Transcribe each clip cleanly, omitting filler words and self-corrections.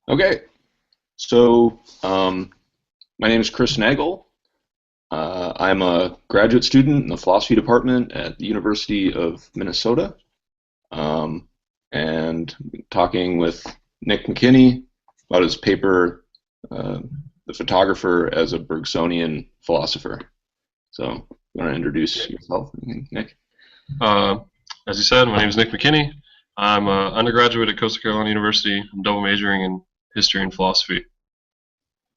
Okay, so my name is Chris Nagel. I'm a graduate student in the philosophy department at the University of Minnesota, um, and talking with Nick McKinney about his paper, uh, "The Photographer as a Bergsonian Philosopher." So, you want to introduce yourself, Nick? Uh, as you said, my name is Nick McKinney. I'm an undergraduate at Coastal Carolina University. I'm double majoring in history and philosophy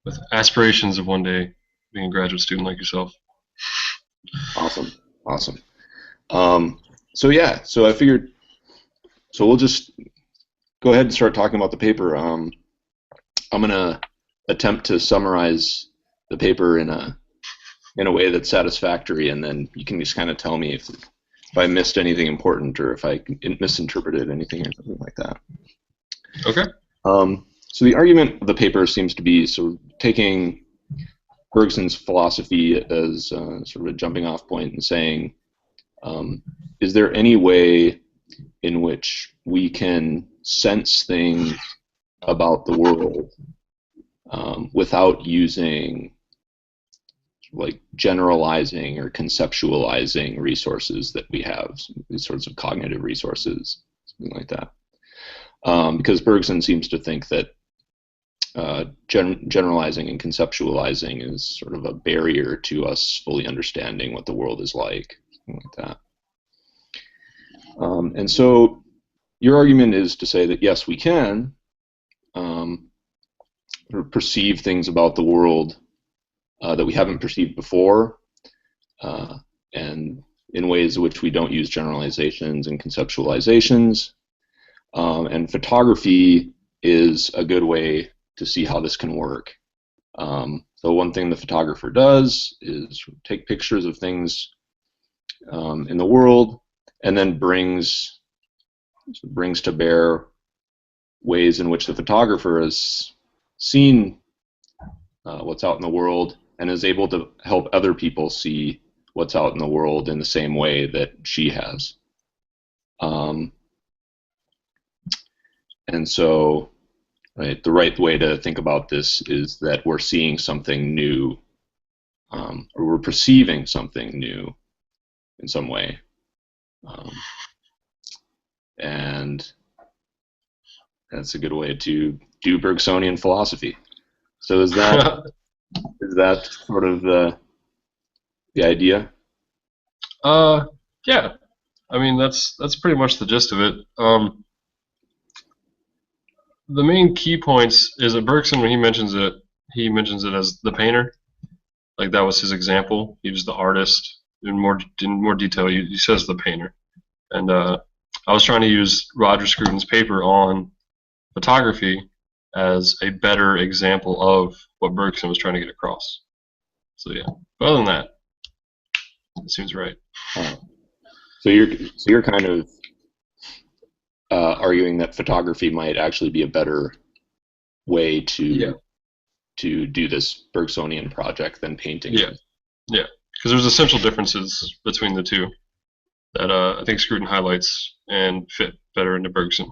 with aspirations of one day being a graduate student like yourself. Awesome, awesome. So yeah, so I figured, so we'll just go ahead and start talking about the paper. I'm gonna attempt to summarize the paper in a way that's satisfactory, and then you can just kind of tell me if I missed anything important or if I misinterpreted anything or something like that. Okay. So the argument of the paper seems to be sort of taking Bergson's philosophy as sort of a jumping off point and saying, is there any way in which we can sense things about the world without using like generalizing or conceptualizing resources that we have, these sorts of cognitive resources, something like that. Because Bergson seems to think that generalizing and conceptualizing is sort of a barrier to us fully understanding what the world is like, something like that. And so your argument is to say that yes, we can perceive things about the world that we haven't perceived before, and in ways in which we don't use generalizations and conceptualizations. And photography is a good way to see how this can work. So one thing the photographer does is take pictures of things in the world, and then brings to bear ways in which the photographer has seen what's out in the world and is able to help other people see what's out in the world in the same way that she has. And so, right, the right way to think about this is that we're seeing something new, or we're perceiving something new in some way. And that's a good way to do Bergsonian philosophy. So is that is that sort of the idea? Yeah. I mean, that's pretty much the gist of it. The main key points is that Bergson, when he mentions it as the painter. Like that was his example. He was the artist. In more detail, he says the painter. And I was trying to use Roger Scruton's paper on photography as a better example of what Bergson was trying to get across. So yeah. But other than that, it seems right. So you're kind of arguing that photography might actually be a better way to do this Bergsonian project than painting. Yeah, yeah. Because there's essential differences between the two that I think Scruton highlights and fit better into Bergson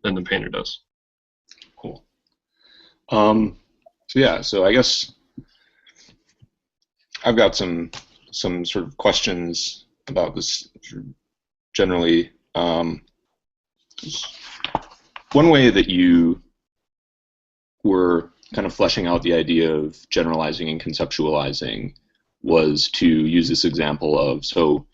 than the painter does. Cool. So yeah, so I guess I've got some sort of questions about this generally. One way that you were kind of fleshing out the idea of generalizing and conceptualizing was to use this example of, so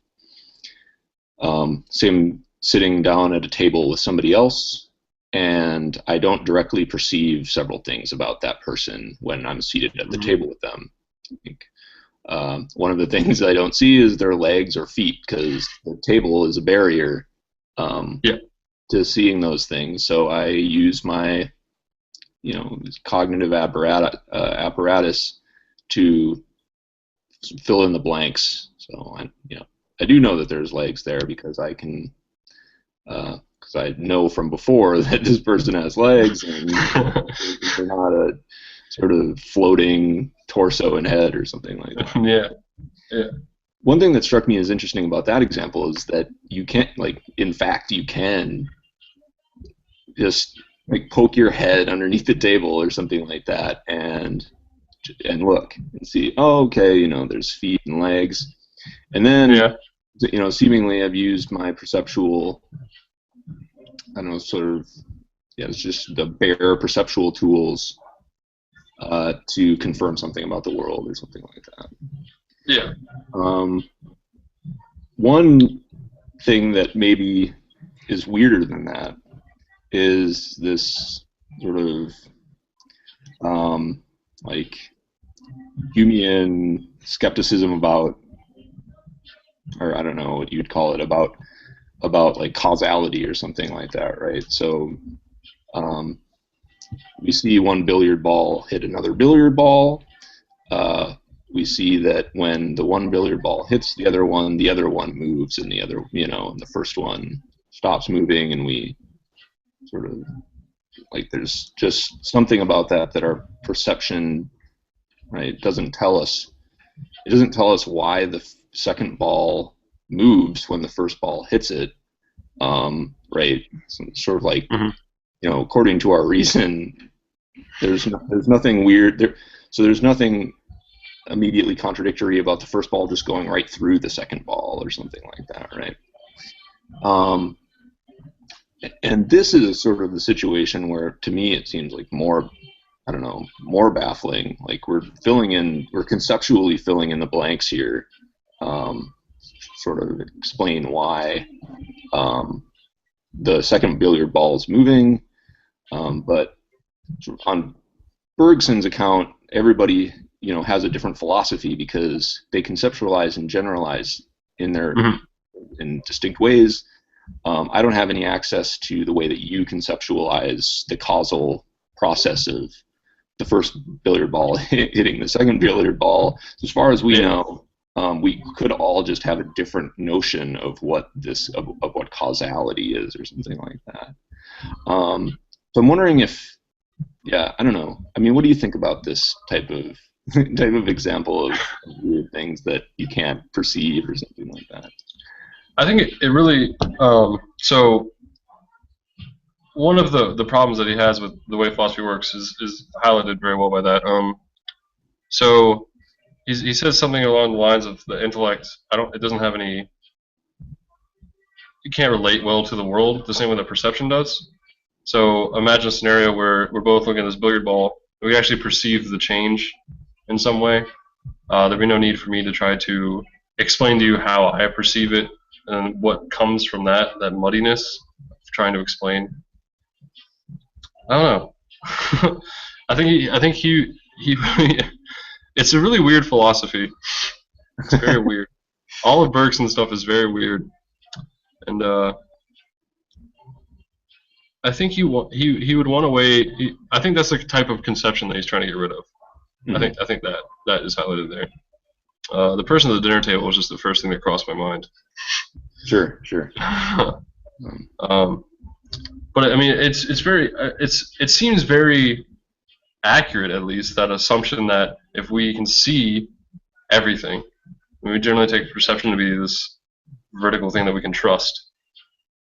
say I'm sitting down at a table with somebody else, and I don't directly perceive several things about that person when I'm seated at the table with them. I think one of the things I don't see is their legs or feet, because the table is a barrier to seeing those things. So I use my cognitive apparatus to fill in the blanks. So I do know that there's legs there because I can, because I know from before that this person has legs, and they're not a sort of floating torso and head or something like that. Yeah. One thing that struck me as interesting about that example is that you can't, like, in fact, you can just like poke your head underneath the table or something like that, and look and see. Oh, okay, there's feet and legs, and then Yeah. seemingly I've used my perceptual, I don't know, sort of, yeah, it's just the bare perceptual tools to confirm something about the world or something like that. Yeah. One thing that maybe is weirder than that is this sort of like Humean skepticism about, or I don't know what you'd call it, about like causality or something like that, right? So we see one billiard ball hit another billiard ball. We see that when the one billiard ball hits the other one moves, and and the first one stops moving, and we sort of, like, there's just something about that our perception, right, doesn't tell us. It doesn't tell us why the second ball moves when the first ball hits it, right? So sort of like, according to our reason, there's nothing weird there. So there's nothing immediately contradictory about the first ball just going right through the second ball or something like that, right? And this is sort of the situation where, to me, it seems like more baffling. Like we're conceptually filling in the blanks here, sort of explain why the second billiard ball is moving, but on Bergson's account, everybody has a different philosophy because they conceptualize and generalize in their in distinct ways. I don't have any access to the way that you conceptualize the causal process of the first billiard ball hitting the second billiard ball. As far as we know, we could all just have a different notion of what what causality is or something like that. So I'm wondering if, I don't know. I mean, what do you think about this type of example of weird things that you can't perceive or something like that? I think it really, so one of the problems that he has with the way philosophy works is highlighted very well by that. So he says something along the lines of the intellect, it doesn't have any, you can't relate well to the world the same way that perception does. So imagine a scenario where we're both looking at this billiard ball, and we actually perceive the change in some way. There'd be no need for me to try to explain to you how I perceive it and what comes from that muddiness of trying to explain. I don't know. I think he it's a really weird philosophy. It's very weird. All of Bergson's stuff is very weird, and I think he would want a way. I think that's the type of conception that he's trying to get rid of. Mm-hmm. I think that is highlighted there. The person at the dinner table was just the first thing that crossed my mind. Sure. But I mean, it seems very accurate, at least, that assumption that if we can see everything, we generally take perception to be this vertical thing that we can trust.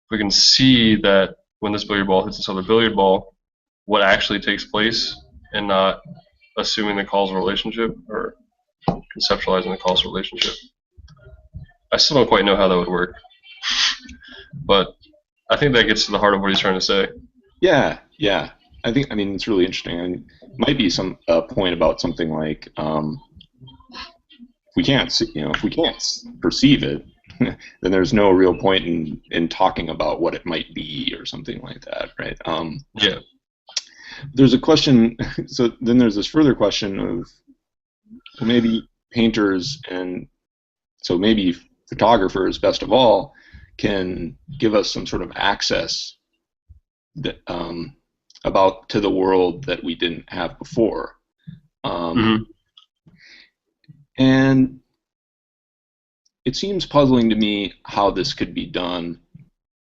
If we can see that when this billiard ball hits this other billiard ball, what actually takes place, and not assuming the causal relationship or conceptualizing the causal relationship. I still don't quite know how that would work, but I think that gets to the heart of what he's trying to say. Yeah. I mean, it's really interesting. I mean, it might be some point about something like if we can't perceive it, then there's no real point in talking about what it might be or something like that, right? Yeah. There's a question. So then there's this further question of, well, maybe painters and so maybe photographers, best of all, can give us some sort of access that, to the world that we didn't have before. And it seems puzzling to me how this could be done,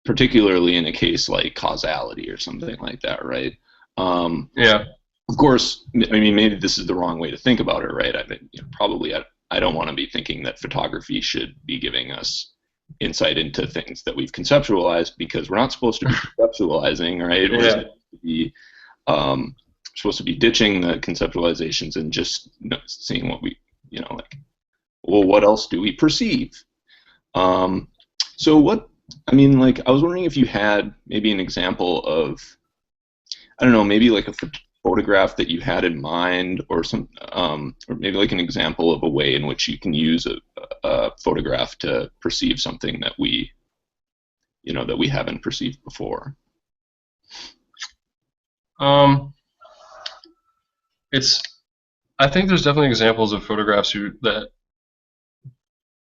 particularly in a case like causality or something like that, right? Yeah. Of course, I mean, maybe this is the wrong way to think about it, right? I mean, probably I don't want to be thinking that photography should be giving us insight into things that we've conceptualized, because we're not supposed to be conceptualizing, right? We're supposed be supposed to be ditching the conceptualizations and just seeing what we, like, well, what else do we perceive? So what, I mean, like, I was wondering if you had maybe an example of, I don't know, maybe like a photograph that you had in mind, or or maybe like an example of a way in which you can use a photograph to perceive something that we, that we haven't perceived before. I think there's definitely examples of photographs that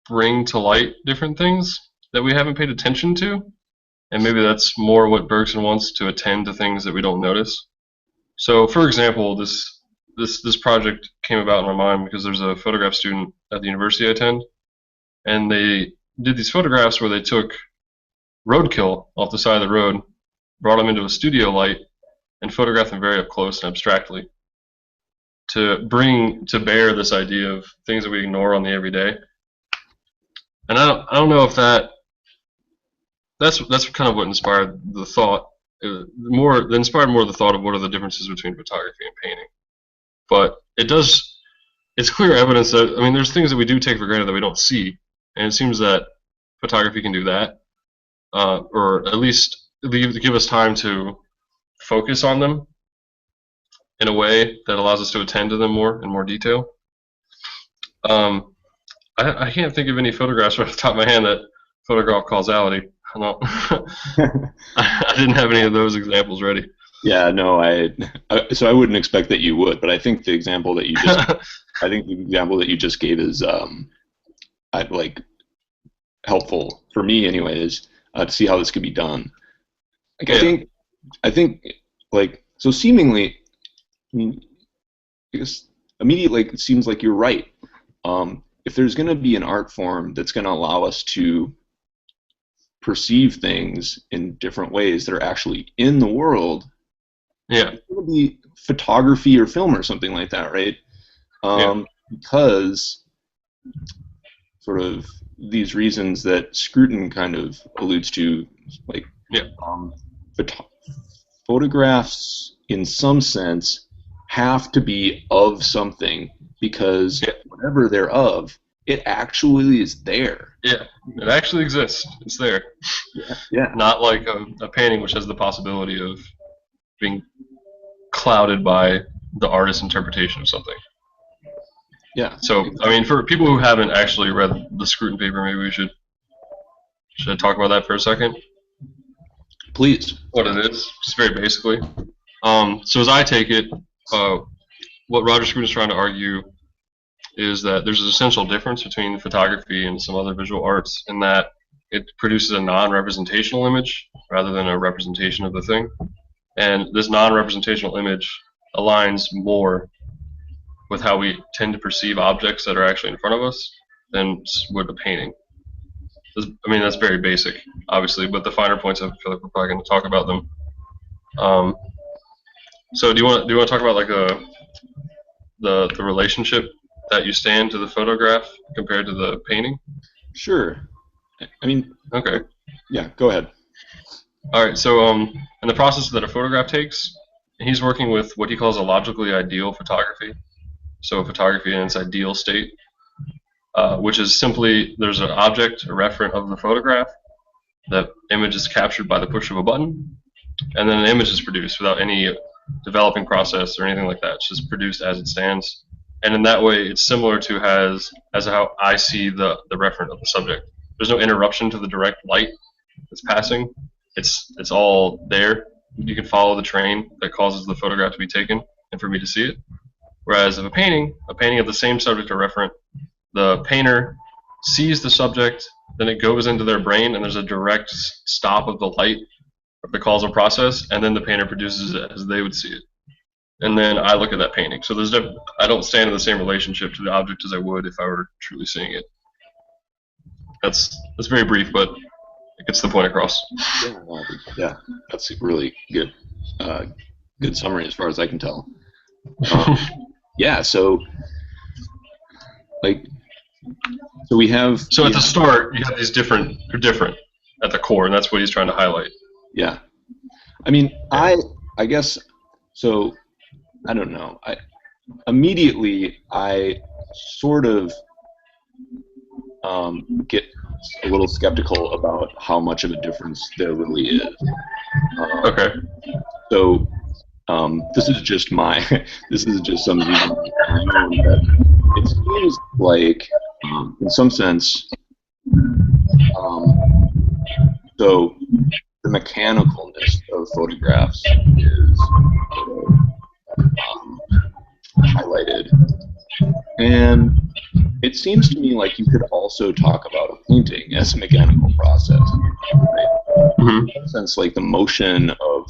bring to light different things that we haven't paid attention to, and maybe that's more what Bergson wants, to attend to things that we don't notice. So, for example, this project came about in my mind because there's a photograph student at the university I attend, and they did these photographs where they took roadkill off the side of the road, brought them into a studio light, and photographed them very up close and abstractly, to bring to bear this idea of things that we ignore on the everyday. And I don't know if that's kind of what inspired the thought. Inspired more the thought of what are the differences between photography and painting. But it's clear evidence that, I mean, there's things that we do take for granted that we don't see, and it seems that photography can do that, or at least give us time to focus on them in a way that allows us to attend to them more in more detail. I can't think of any photographs right off the top of my hand that photograph causality. I didn't have any of those examples ready. Yeah, no, so I wouldn't expect that you would, but I think the example that you just gave is like helpful for me, anyways, to see how this could be done. Like, yeah. I think like, so seemingly, I mean, I guess immediately it seems like you're right. If there's going to be an art form that's going to allow us to perceive things in different ways that are actually in the world, yeah, it's going to be photography or film or something like that, right? Because sort of these reasons that Scruton kind of alludes to, like, photographs in some sense have to be of something, because whatever they're of, it actually is there. Yeah, it actually exists. It's there. Yeah. Not like a painting which has the possibility of being clouded by the artist's interpretation of something. Yeah. So, I mean, for people who haven't actually read the Scruton paper, maybe we should I talk about that for a second? Please. What it is, just very basically. So as I take it, what Roger Scruton is trying to argue is that there's an essential difference between photography and some other visual arts in that it produces a non-representational image rather than a representation of the thing. And this non-representational image aligns more with how we tend to perceive objects that are actually in front of us than would a painting. I mean, that's very basic, obviously, but the finer points, I feel like we're probably going to talk about them. So do you want to talk about like the relationship that you stand to the photograph compared to the painting? Sure. I mean, okay. Yeah, go ahead. All right. So in the process that a photograph takes, he's working with what he calls a logically ideal photography. So photography in its ideal state, which is simply there's an object, a referent of the photograph. The image is captured by the push of a button, and then an image is produced without any developing process or anything like that. It's just produced as it stands. And in that way, it's similar to as how I see the referent of the subject. There's no interruption to the direct light that's passing. It's all there. You can follow the train that causes the photograph to be taken and for me to see it. Whereas of a painting of the same subject or referent, the painter sees the subject, then it goes into their brain, and there's a direct stop of the light of the causal process, and then the painter produces it as they would see it. And then I look at that painting. So I don't stand in the same relationship to the object as I would if I were truly seeing it. That's very brief, but it gets the point across. Yeah, that's a really good good summary as far as I can tell. Yeah, so we have. So at the start, you have these different at the core, and that's what he's trying to highlight. Yeah, I mean, I guess so. I don't know. Immediately I sort of get a little skeptical about how much of a difference there really is. Okay. So this is just my this is just some reason I know that it seems like in some sense so the mechanicalness of photographs is highlighted, and it seems to me like you could also talk about a painting as a mechanical process, right? Mm-hmm. In a sense, like the motion of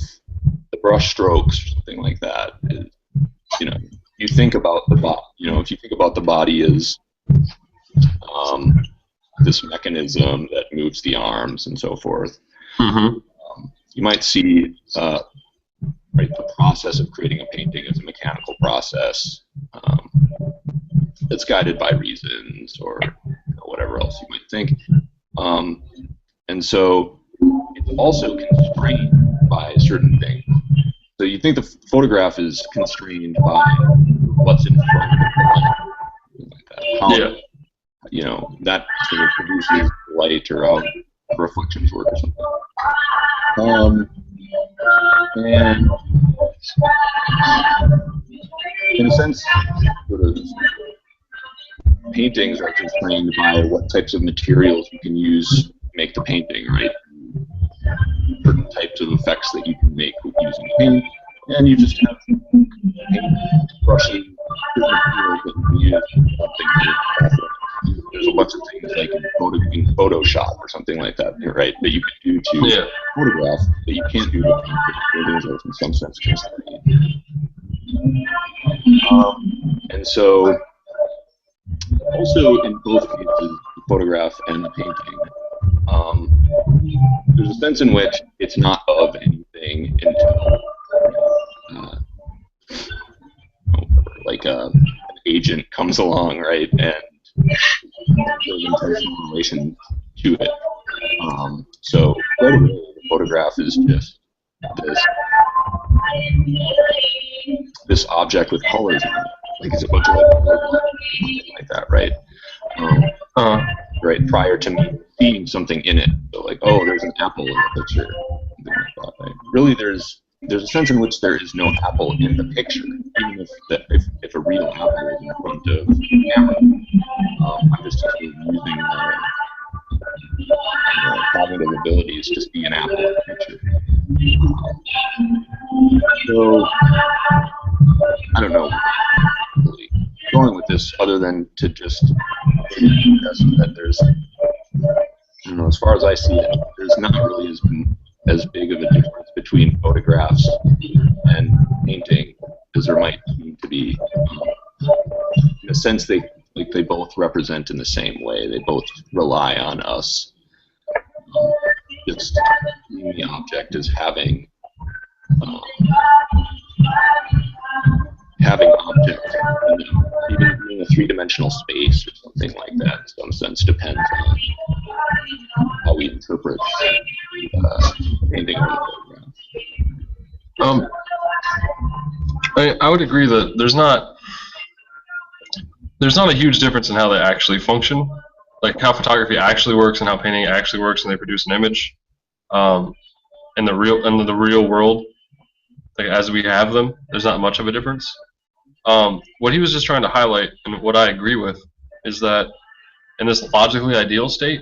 the brush strokes or something like that is, you know, you think about the body, if you think about the body as this mechanism that moves the arms and so forth, Mm-hmm. you might see right, the process of creating a painting as a mechanical process that's guided by reasons or whatever else you might think. And so it's also constrained by certain things. So you think the photograph is constrained by what's in front of the like that. How, that sort of produces light or how reflections work or something. And in a sense, sort of paintings are constrained by what types of materials you can use to make the painting, right? Certain types of effects that you can make using paint, and you just have paint, brushes, different materials that you can use. There's a bunch of things like in Photoshop or something like that, right? That you can do to photograph that you can't do to paint. Buildings are in some sense constrained. And so, also in both cases, the photograph and the painting, there's a sense in which it's not of anything until like an agent comes along, right, and there's intentional relation to it. So right away, the photograph is just this object with colors in it. Like it's a bunch of something like that, right? Right, prior to me seeing something in it. So like, oh, there's an apple in the picture. Something like that, right? Really, there's a sense in which there is no apple in the picture, even if a real apple is in front of the camera. I'm just sort of using cognitive abilities to see an apple in the picture. So I don't know really going with this other than to just suggest that there's, as far as I see it, there's not really as big of a difference between photographs and painting as there might seem to be. In a sense, they both represent in the same way. They both rely on us just seeing the object as having objects, even in a three-dimensional space or something like that, in some sense, depends on how we interpret painting or the photograph. I would agree that there's not a huge difference in how they actually function, like how photography actually works and how painting actually works, and they produce an image. In the real world, like as we have them, there's not much of a difference. What he was just trying to highlight, and what I agree with, is that in this logically ideal state,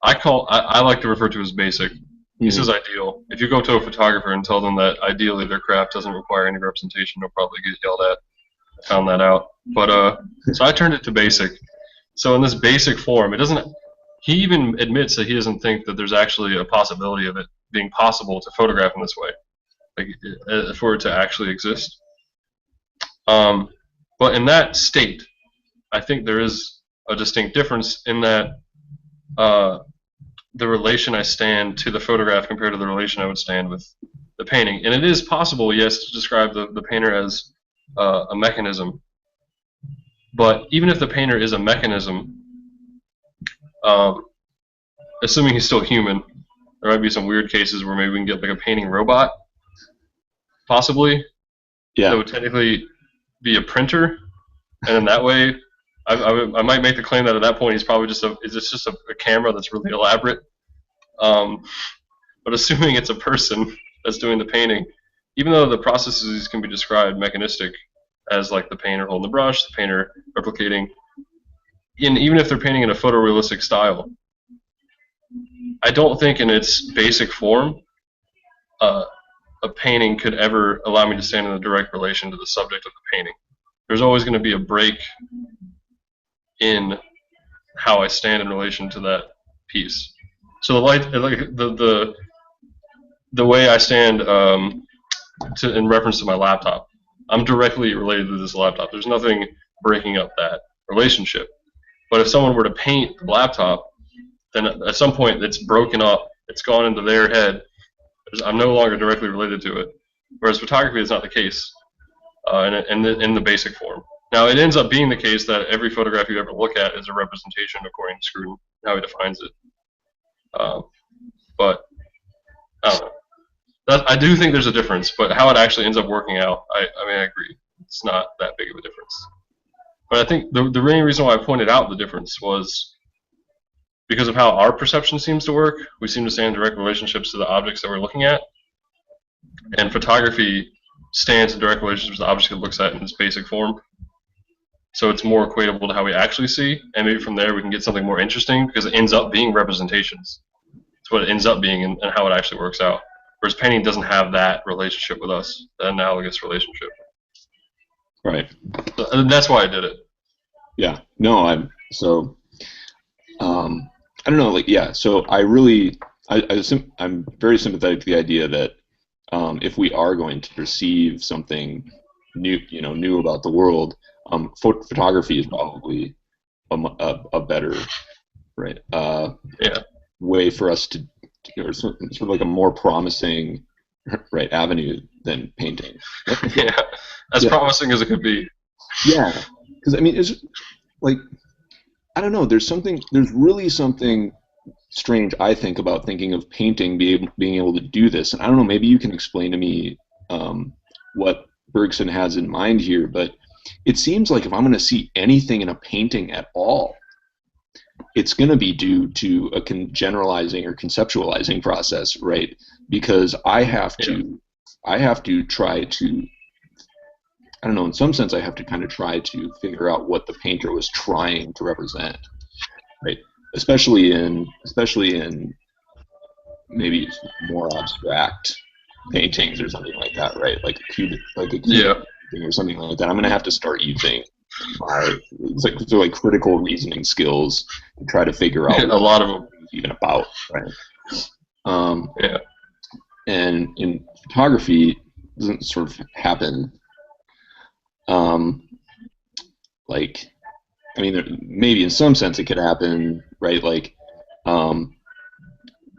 I like to refer to as basic. He says ideal. If you go to a photographer and tell them that ideally their craft doesn't require any representation, they'll probably get yelled at. Found that out. But so I turned it to basic. So in this basic form, it doesn't. He even admits that he doesn't think that there's actually a possibility of it being possible to photograph in this way, like for it to actually exist. But in that state, I think there is a distinct difference in that the relation I stand to the photograph compared to the relation I would stand with the painting. And it is possible, yes, to describe the painter as a mechanism. But even if the painter is a mechanism, assuming he's still human, there might be some weird cases where maybe we can get like a painting robot. possibly, Yeah. that would technically be a printer, and in that way, I might make the claim that at that point he's probably just a camera that's really elaborate. But assuming it's a person that's doing the painting, even though the processes can be described mechanistic, as like the painter holding the brush, the painter replicating, even if they're painting in a photorealistic style, I don't think in its basic form a painting could ever allow me to stand in a direct relation to the subject of the painting. There's always going to be a break in how I stand in relation to that piece. So the way I stand in reference to my laptop, I'm directly related to this laptop. There's nothing breaking up that relationship. But if someone were to paint the laptop, then at some point it's broken up, it's gone into their head. I'm no longer directly related to it. Whereas photography is not the case in the basic form. Now, it ends up being the case that every photograph you ever look at is a representation according to Scruton, how he defines it. But I don't know. I do think there's a difference, but how it actually ends up working out, I agree. It's not that big of a difference. But I think the main reason why I pointed out the difference was because of how our perception seems to work. We seem to stand in direct relationships to the objects that we're looking at. And photography stands in direct relationships to the objects it looks at in its basic form. So it's more equatable to how we actually see, and maybe from there we can get something more interesting because it ends up being representations. It's what it ends up being and how it actually works out. Whereas painting doesn't have that relationship with us, that analogous relationship. Right. So that's why I did it. Yeah. No, I don't know, like, yeah, so I'm very sympathetic to the idea that if we are going to perceive something new about the world, photography is probably a better, right, way for us to, or sort of like a more promising, right, avenue than painting. Yeah, as promising as it could be. Yeah, because I mean, it's like, I don't know. There's really something strange, I think, about thinking of painting being able to do this. And I don't know. Maybe you can explain to me what Bergson has in mind here. But it seems like if I'm going to see anything in a painting at all, it's going to be due to a generalizing or conceptualizing process, right? Because I have to try to. I don't know, in some sense I have to kind of try to figure out what the painter was trying to represent, right? Especially in maybe more abstract paintings or something like that, right? Like a cubic painting or something like that. I'm gonna have to start using my critical reasoning skills to try to figure out a lot of them even about, right? And in photography, it doesn't sort of happen. Like, I mean, maybe in some sense it could happen, right? Like,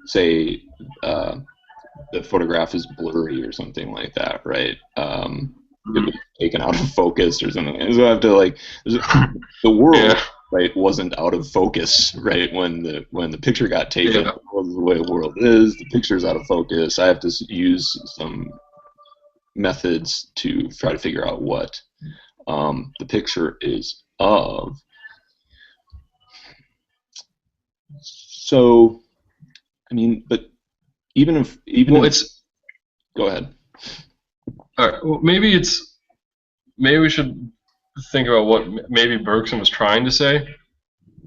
say, the photograph is blurry or something like that, right? It was taken out of focus or something. So I have to the world, right, wasn't out of focus, right? When the picture got taken, the world is the way the world is. The picture's out of focus. I have to use some methods to try to figure out what the picture is of. So, I mean, but even if it's go ahead. All right. Well, maybe we should think about what maybe Bergson was trying to say.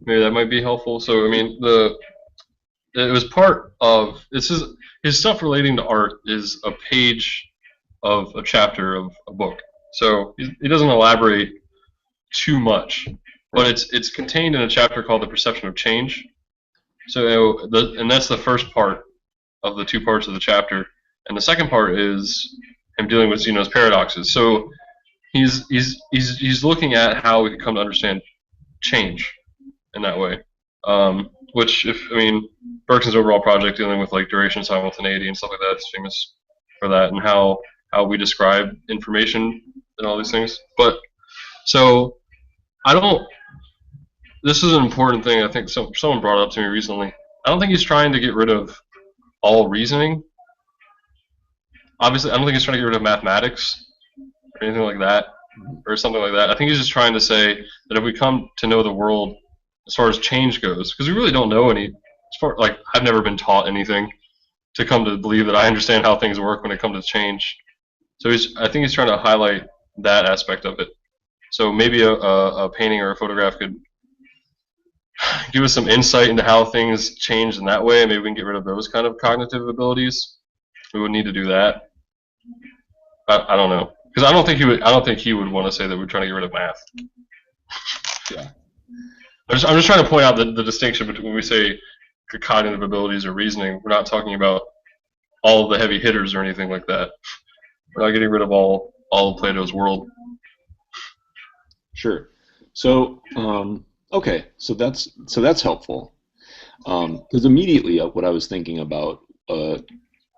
Maybe that might be helpful. So, I mean, it was part of his stuff relating to art is a page of a chapter of a book. So he doesn't elaborate too much, but it's contained in a chapter called The Perception of Change. So and that's the first part of the two parts of the chapter, and the second part is him dealing with Zeno's paradoxes. So he's looking at how we can come to understand change in that way. Which, Bergson's overall project dealing with like duration, simultaneity, and stuff like that is famous for that, and how we describe information and all these things. But so this is an important thing. I think someone brought it up to me recently. I don't think he's trying to get rid of all reasoning. obviously, I don't think he's trying to get rid of mathematics or anything like that, or something like that. I think he's just trying to say that if we come to know the world as far as change goes, because we really don't know any, as far like I've never been taught anything to come to believe that I understand how things work when it comes to change. So I think he's trying to highlight that aspect of it. So maybe a painting or a photograph could give us some insight into how things change in that way. Maybe we can get rid of those kind of cognitive abilities. We would need to do that. I don't know, because I don't think he would. I don't think he would want to say that we're trying to get rid of math. Yeah. I'm just trying to point out the distinction between when we say cognitive abilities or reasoning. We're not talking about all of the heavy hitters or anything like that. We're not getting rid of all of Plato's world. Sure. So okay, so that's helpful. Because immediately what I was thinking about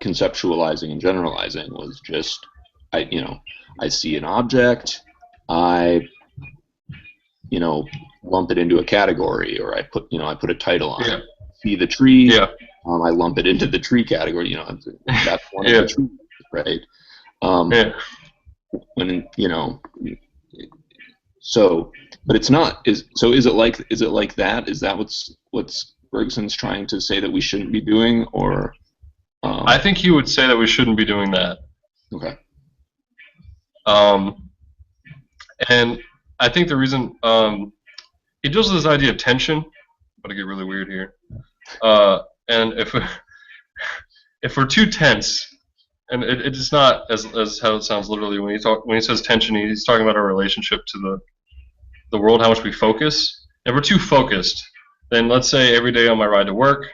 conceptualizing and generalizing was just I see an object, I lump it into a category, or I put a title on it. See the tree, I lump it into the tree category. That's one of the trees, right? When so, but it's not. Is it like that? Is that what's Bergson's trying to say that we shouldn't be doing, or? I think he would say that we shouldn't be doing that. Okay. And I think the reason he deals with this idea of tension. I'm about to get really weird here. And if we're too tense, and it's not as how it sounds literally when he says tension, he's talking about our relationship to the world, how much we focus. If we're too focused, then let's say every day on my ride to work,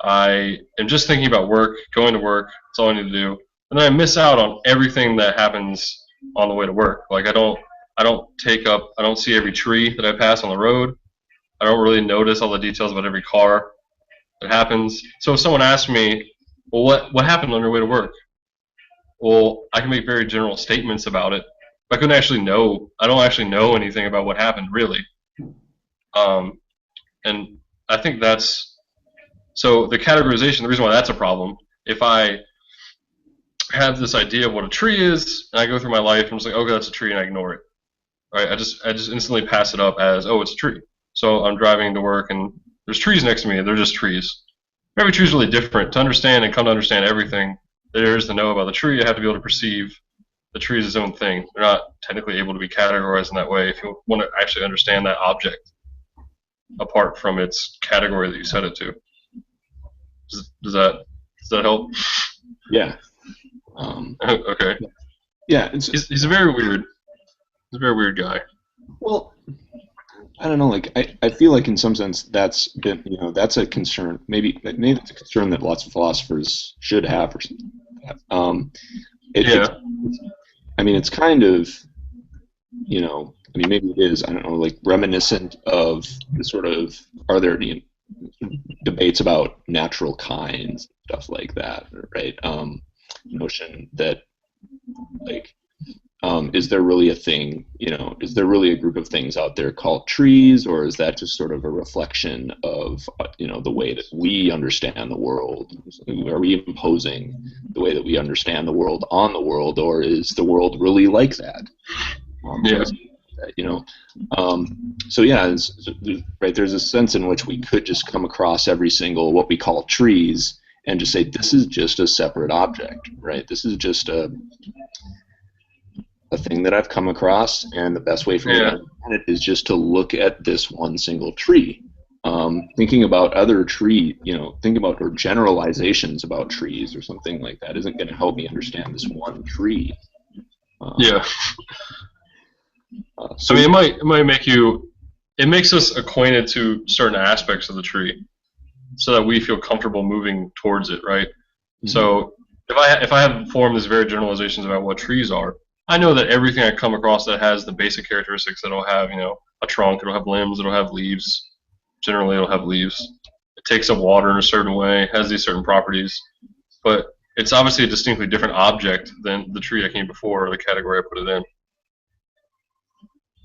I am just thinking about work, going to work. That's all I need to do, and then I miss out on everything that happens on the way to work. Like I don't see every tree that I pass on the road. I don't really notice all the details about every car that happens. So if someone asks me, well, what happened on your way to work? Well, I can make very general statements about it. But I don't actually know anything about what happened, really. And I think so the categorization, the reason why that's a problem, if I have this idea of what a tree is, and I go through my life and I'm just like, okay, that's a tree, and I ignore it. Right? I just instantly pass it up as, oh, it's a tree. So I'm driving to work and there's trees next to me, and they're just trees. Every tree is really different. To understand and come to understand everything there is to know about the tree, I have to be able to perceive the tree as its own thing. They're not technically able to be categorized in that way if you want to actually understand that object apart from its category that you set it to. Does that help? Yeah. Okay. Yeah. He's a very weird guy. Well, I don't know. Like I feel like in some sense that's been that's a concern. Maybe it's a concern that lots of philosophers should have. It's kind of maybe it is. I don't know. Like reminiscent of the sort of are there debates about natural kinds, stuff like that, right? Notion that like. Is there really a thing, is there really a group of things out there called trees, or is that just sort of a reflection of, the way that we understand the world? Are we imposing the way that we understand the world on the world, or is the world really like that? Right, there's a sense in which we could just come across every single, what we call trees, and just say, this is just a separate object, right? This is just a thing that I've come across, and the best way for me to understand it is just to look at this one single tree. Thinking about other or generalizations about trees or something like that isn't going to help me understand this one tree. It makes us acquainted to certain aspects of the tree, so that we feel comfortable moving towards it, right? Mm-hmm. So if I have formed these very generalizations about what trees are, I know that everything I come across that has the basic characteristics that it'll have, a trunk, it'll have limbs, it'll have leaves. Generally, it'll have leaves. It takes up water in a certain way, has these certain properties. But it's obviously a distinctly different object than the tree I came before or the category I put it in.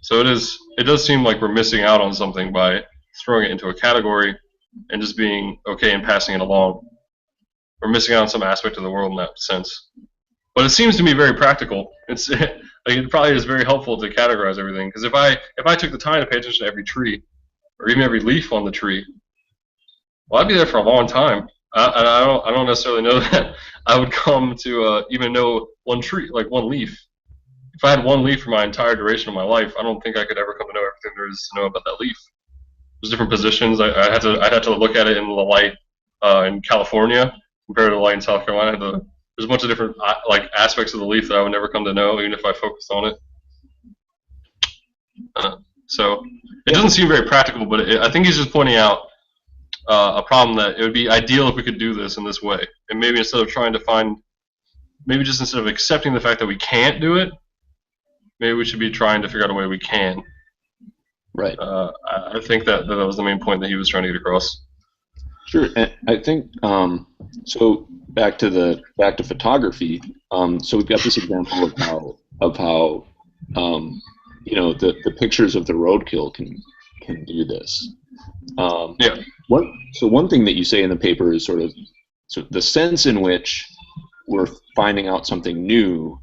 So it does seem like we're missing out on something by throwing it into a category and just being okay and passing it along. We're missing out on some aspect of the world in that sense. But it seems to me very practical. It's like it probably is very helpful to categorize everything. Because if I took the time to pay attention to every tree or even every leaf on the tree, well, I'd be there for a long time. I don't necessarily know that I would come to even know one tree, like one leaf. If I had one leaf for my entire duration of my life, I don't think I could ever come to know everything there is to know about that leaf. There's different positions. I'd have to look at it in the light in California compared to the light in South Carolina. There's a bunch of different like aspects of the leaf that I would never come to know, even if I focused on it. So it doesn't seem very practical, but I think he's just pointing out a problem that it would be ideal if we could do this in this way. And maybe instead of trying to find, maybe just instead of accepting the fact that we can't do it, maybe we should be trying to figure out a way we can. Right. I think that was the main point that he was trying to get across. Sure, and I think so. Back to photography. So we've got this example of how the pictures of the roadkill can do this. Yeah. One thing that you say in the paper is sort of the sense in which we're finding out something new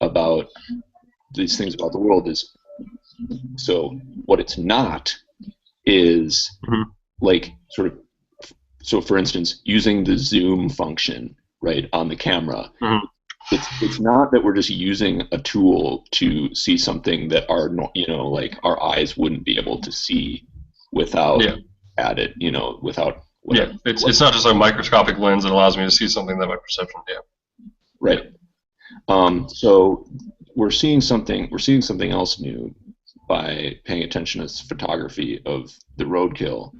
about these things about the world is. So what it's not is like sort of. So for instance, using the zoom function right on the camera. It's not that we're just using a tool to see something that our eyes wouldn't be able to see without without whatever. Yeah, it's not just a microscopic lens that allows me to see something that my perception. Yeah. Right. So we're seeing something else new by paying attention to photography of the roadkill.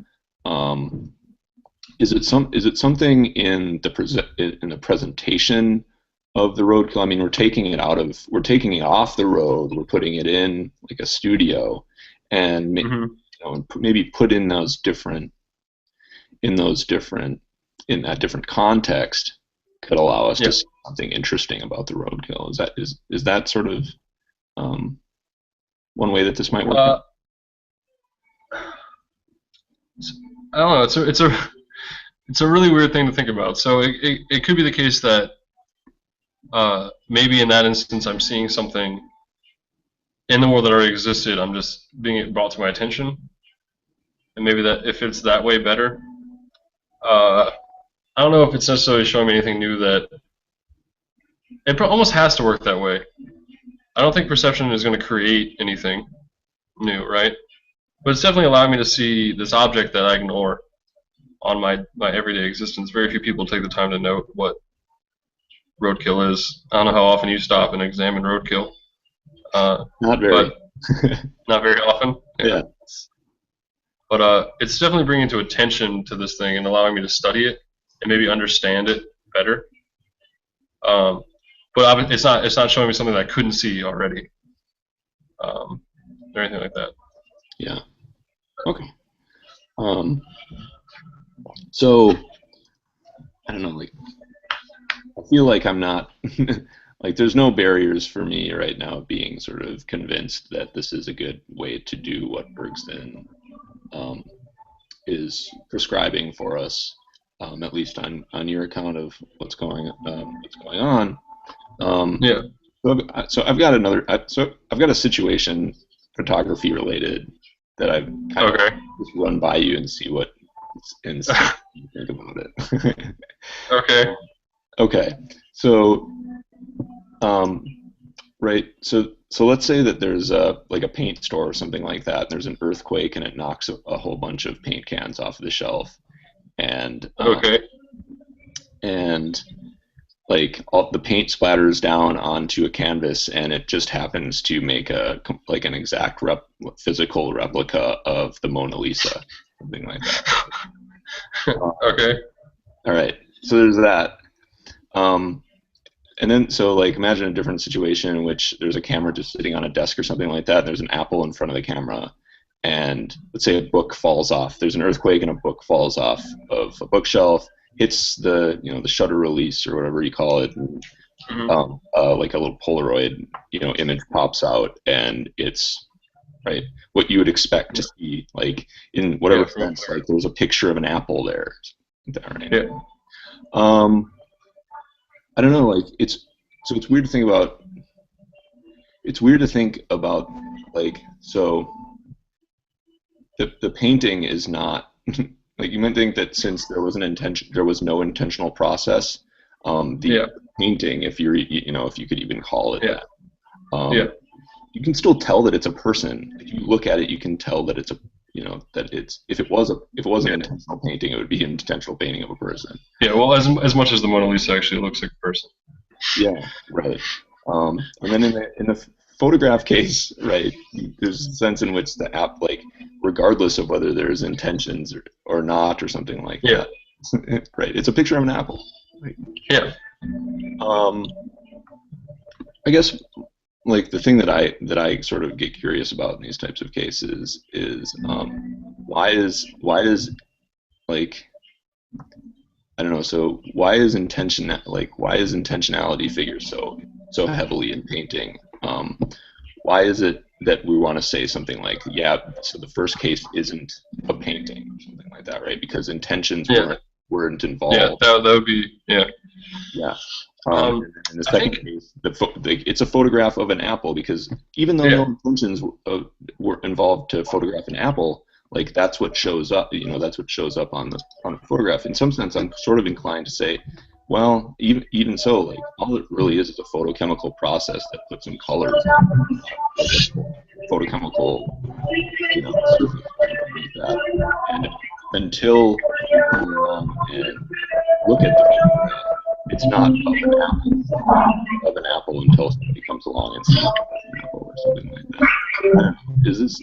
Is it something in the presentation of the roadkill? I mean, we're taking it off the road, we're putting it in like a studio, and maybe put in that different context could allow us to see something interesting about the roadkill. Is that sort of one way that this might work? I don't know. It's a really weird thing to think about. So it could be the case that maybe in that instance I'm seeing something in the world that already existed. I'm just being brought to my attention, and maybe that if it's that way, better. I don't know if it's necessarily showing me anything new. That it almost has to work that way. I don't think perception is going to create anything new, right? But it's definitely allowing me to see this object that I ignore on my everyday existence. Very few people take the time to note what roadkill is. I don't know how often you stop and examine roadkill. Not very. Not very often. Yeah. But it's definitely bringing to attention to this thing and allowing me to study it and maybe understand it better. But it's not showing me something that I couldn't see already, or anything like that. Yeah. Okay. So I don't know. Like, I feel like I'm not like there's no barriers for me right now being sort of convinced that this is a good way to do what Bergson is prescribing for us, at least on your account of what's going on. Yeah. So I've got a situation, photography related, that I've kind of just run by you and see what you think about it. Okay. Okay. So, right. So let's say that there's like a paint store or something like that, and there's an earthquake and it knocks a whole bunch of paint cans off the shelf, and and like all the paint splatters down onto a canvas, and it just happens to make an exact physical replica of the Mona Lisa, something like that. Okay. All right. So there's that. And then, so like imagine a different situation in which there's a camera just sitting on a desk or something like that, and there's an apple in front of the camera, and let's say a book falls off. There's an earthquake and a book falls off of a bookshelf, hits the shutter release or whatever you call it, and, like a little Polaroid image pops out, and it's right what you would expect to see, like in whatever sense, like there's a picture of an apple there. Right? Yeah. I don't know, like so it's weird to think about. It's weird to think about, like, so the painting is not like, you might think that since there was no intentional process, the painting, if if you could even call it that, you can still tell that it's a person. If you look at it, you can tell that it's if it was an intentional painting, it would be an intentional painting of a person. Yeah, well, as much as the Mona Lisa actually looks like a person. Yeah, right. And then in the photograph case, right, there's a sense in which the app, like, regardless of whether there's intentions or not or something like that, right, it's a picture of an apple. Right? Yeah. I guess, like, the thing that I sort of get curious about in these types of cases is why is like, I don't know, so why is intentionality figured so heavily in painting? Why is it that we want to say something like, so the first case isn't a painting or something like that, right? Because intentions weren't involved. Yeah, that would be, Yeah. In the second case, it's a photograph of an apple, because even though no intentions were involved to photograph an apple, like, that's what shows up. That's what shows up on the photograph. In some sense, I'm sort of inclined to say, well, even so, like, all it really is a photochemical process that puts some colors on, like, a photochemical, surface like that. And until you come along and look at the photograph, it's not of an apple until somebody comes along and sees an apple or something like that. I don't know. Is this?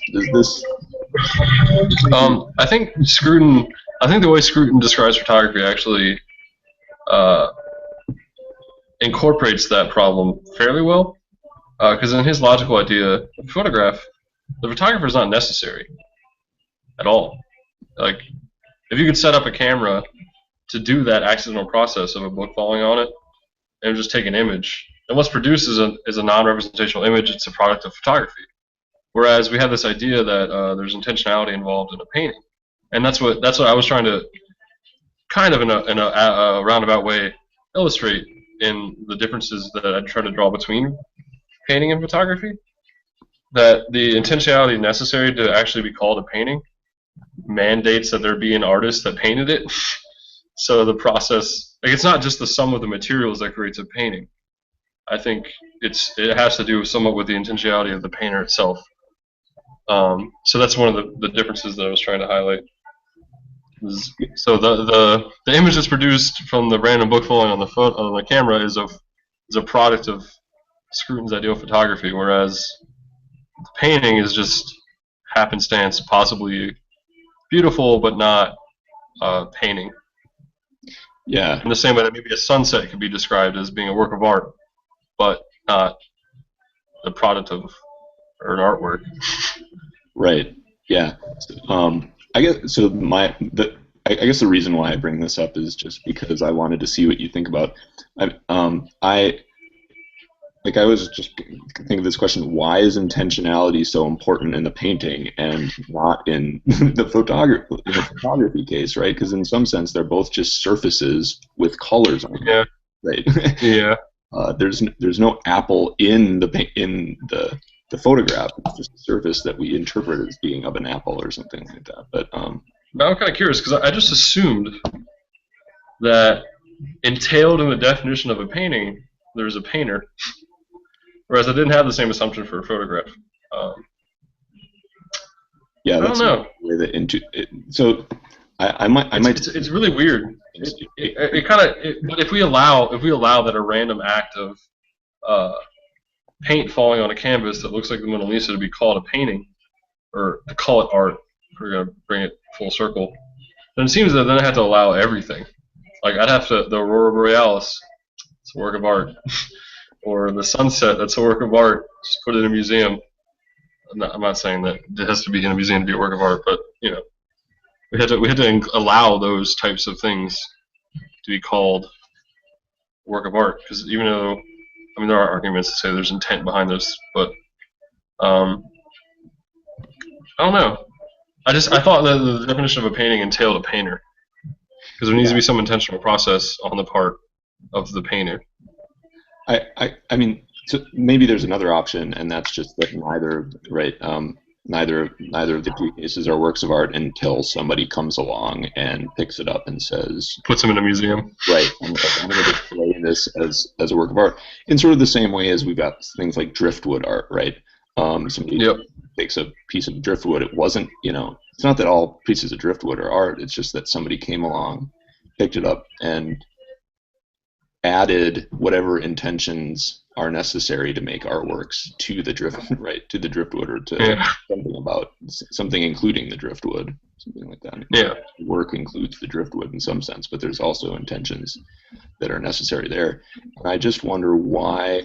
I think the way Scruton describes photography actually incorporates that problem fairly well, because in his logical idea of photograph, the photographer is not necessary at all. Like, if you could set up a camera to do that accidental process of a book falling on it and just take an image, and what's produced is a non-representational image. It's a product of photography. Whereas we have this idea that there's intentionality involved in a painting, and that's what I was trying to, kind of in a roundabout way, illustrate in the differences that I try to draw between painting and photography. That the intentionality necessary to actually be called a painting mandates that there be an artist that painted it. So the process, like, it's not just the sum of the materials that creates a painting. I think it has to do somewhat with the intentionality of the painter itself. So that's one of the differences that I was trying to highlight. So the image that's produced from the random book falling on the camera is a product of Scruton's ideal photography, whereas the painting is just happenstance, possibly beautiful but not painting. Yeah. In the same way that maybe a sunset could be described as being a work of art, but not the product of or an artwork. Right. Yeah. I guess so. I guess the reason why I bring this up is just because I wanted to see what you think about. I was just thinking of this question: why is intentionality so important in the painting and not in the photography case, right? Because in some sense, they're both just surfaces with colors on them. Yeah. Right. Yeah. There's no apple in the photograph. It's just a surface that we interpret as being of an apple or something like that. But now I'm kind of curious, because I just assumed that entailed in the definition of a painting, there's a painter. Whereas I didn't have the same assumption for a photograph. Yeah, that's I don't know. The way that so I might. It's really weird. But if we allow that a random act of paint falling on a canvas that looks like the Mona Lisa to be called a painting, or to call it art, if we're gonna bring it full circle, then it seems that then I have to allow everything. Like, I'd have to, the Aurora Borealis, it's a work of art. Or the sunset, that's a work of art. Just put it in a museum. I'm not saying that it has to be in a museum to be a work of art, but we had to allow those types of things to be called a work of art, because even though, there are arguments to say there's intent behind this, but I don't know. I thought that the definition of a painting entailed a painter, because there needs to be some intentional process on the part of the painter. I mean, so maybe there's another option, and that's just that neither, right? Neither of the two cases are works of art until somebody comes along and picks it up and says, Puts them in a museum. right, I'm going to display this as a work of art in sort of the same way as we've got things like driftwood art, right? Somebody Yep. takes a piece of driftwood. It wasn't, it's not that all pieces of driftwood are art. It's just that somebody came along, picked it up, and added whatever intentions are necessary to make artworks to the driftwood, or to something including the driftwood, something like that. Yeah. Work includes the driftwood in some sense, but there's also intentions that are necessary there. And I just wonder why,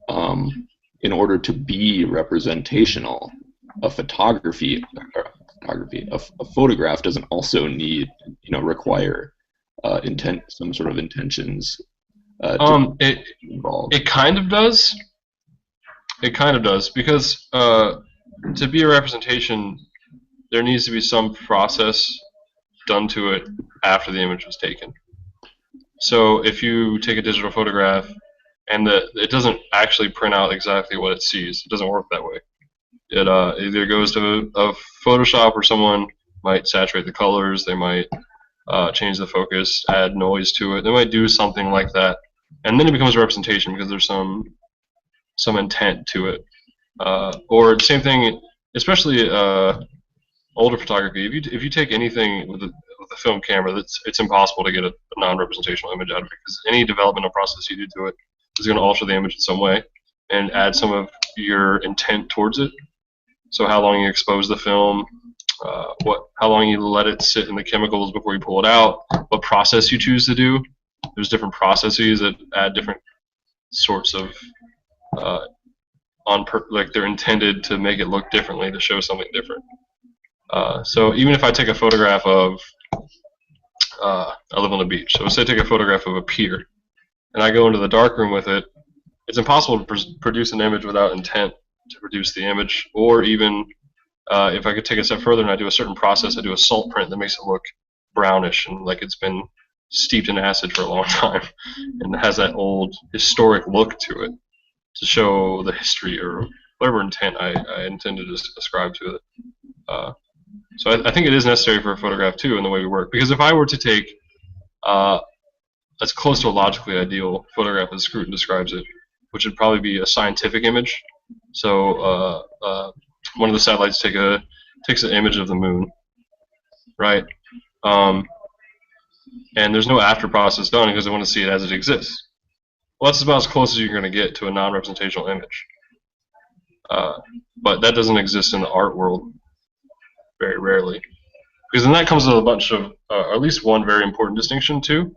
in order to be representational, a photograph doesn't also require some sort of intentions. It kind of does. It kind of does, because to be a representation, there needs to be some process done to it after the image was taken. So if you take a digital photograph and it doesn't actually print out exactly what it sees, it doesn't work that way. It either goes to a Photoshop, or someone might saturate the colors, they might change the focus, add noise to it, they might do something like that. And then it becomes a representation because there's some intent to it. Or the same thing, especially older photography. If you take anything with a film camera, it's impossible to get a non-representational image out of it, because any developmental process you do to it is going to alter the image in some way and add some of your intent towards it. So how long you expose the film, how long you let it sit in the chemicals before you pull it out, what process you choose to do. There's different processes that add different sorts of like they're intended to make it look differently, to show something different. So even if I take a photograph of, I live on the beach, so say I take a photograph of a pier, and I go into the darkroom with it, it's impossible to produce an image without intent to produce the image. Or even if I could take it a step further and I do a certain process, I do a salt print that makes it look brownish and like it's been steeped in acid for a long time, and has that old historic look to it to show the history or whatever intent I intended to ascribe to it. So I think it is necessary for a photograph too in the way we work, because if I were to take as close to a logically ideal photograph as Scruton describes it, which would probably be a scientific image. So one of the satellites takes an image of the moon, right? And there's no after process done because they want to see it as it exists. Well, that's about as close as you're going to get to a non-representational image. But that doesn't exist in the art world very rarely. Because then that comes with a bunch of, at least one very important distinction too.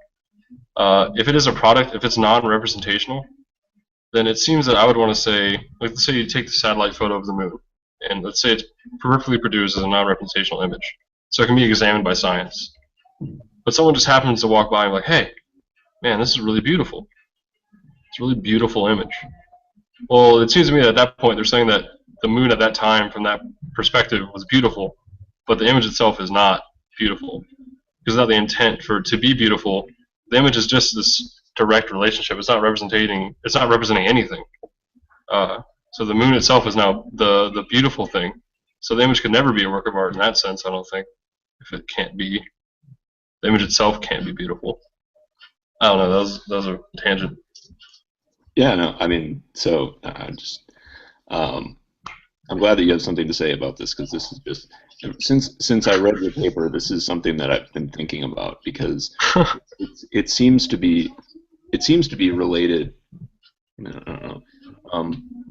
If it is a product, if it's non-representational, then it seems that I would want to say, like, let's say you take the satellite photo of the moon, and let's say it's perfectly produced as a non-representational image, so it can be examined by science. But someone just happens to walk by and be like, hey, man, this is really beautiful. It's a really beautiful image. Well, it seems to me that at that point they're saying that the moon at that time, from that perspective, was beautiful, but the image itself is not beautiful. Because without the intent for it to be beautiful, the image is just this direct relationship. It's not representing anything. So the moon itself is now the beautiful thing. So the image could never be a work of art in that sense, I don't think, if it can't be. The image itself can't be beautiful. I don't know. That was a tangent. Yeah, no, I mean, so I'm glad that you have something to say about this, because this is just, since I read your paper, this is something that I've been thinking about, because it seems to be related. I don't know.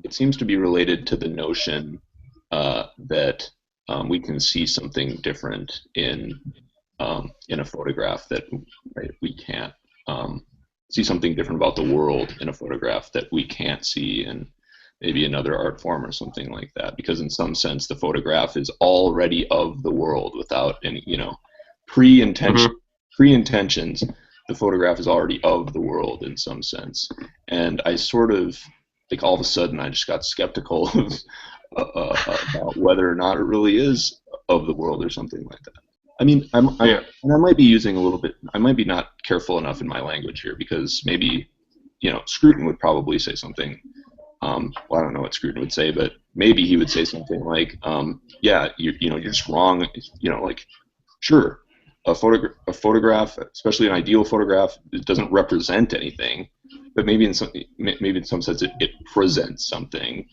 It seems to be related to the notion that we can see something different in a photograph that, right, we can't see something different about the world in a photograph that we can't see in maybe another art form or something like that, because in some sense the photograph is already of the world without any, pre-intentions. The photograph is already of the world in some sense, and I sort of, like, all of a sudden I just got skeptical about whether or not it really is of the world or something like that. I mean, and I might be using a little bit, I might be not careful enough in my language here, because maybe Scruton would probably say something. Well, I don't know what Scruton would say, but maybe he would say something like, yeah, you're just wrong. Like, sure, a photograph, especially an ideal photograph, it doesn't represent anything, but maybe in some sense it presents something.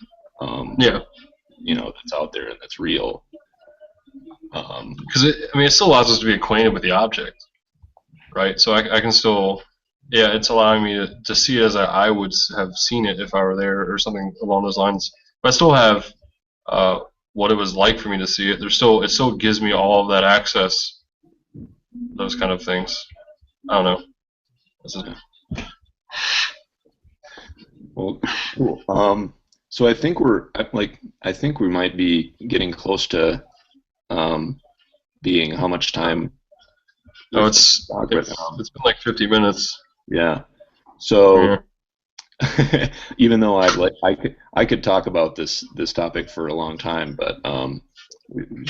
Yeah. That's out there and that's real. Because it still allows us to be acquainted with the object, right? So I can still, yeah, it's allowing me to see it as I would have seen it if I were there, or something along those lines. But I still have what it was like for me to see it. It still gives me all of that access, those kind of things. I don't know. Well, cool. So I think we might be getting close to being how much time. Oh, it's been like 50 minutes. Yeah. So Yeah. even though I could talk about this topic for a long time, but I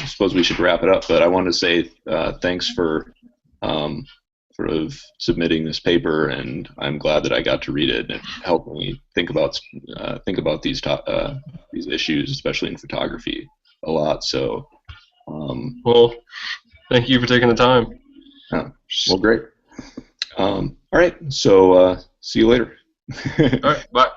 suppose we should wrap it up. But I want to say thanks for sort of submitting this paper, and I'm glad that I got to read it, and it helped me think about these issues, especially in photography, a lot. So, well, thank you for taking the time. Well, great. All right, so see you later. All right, bye.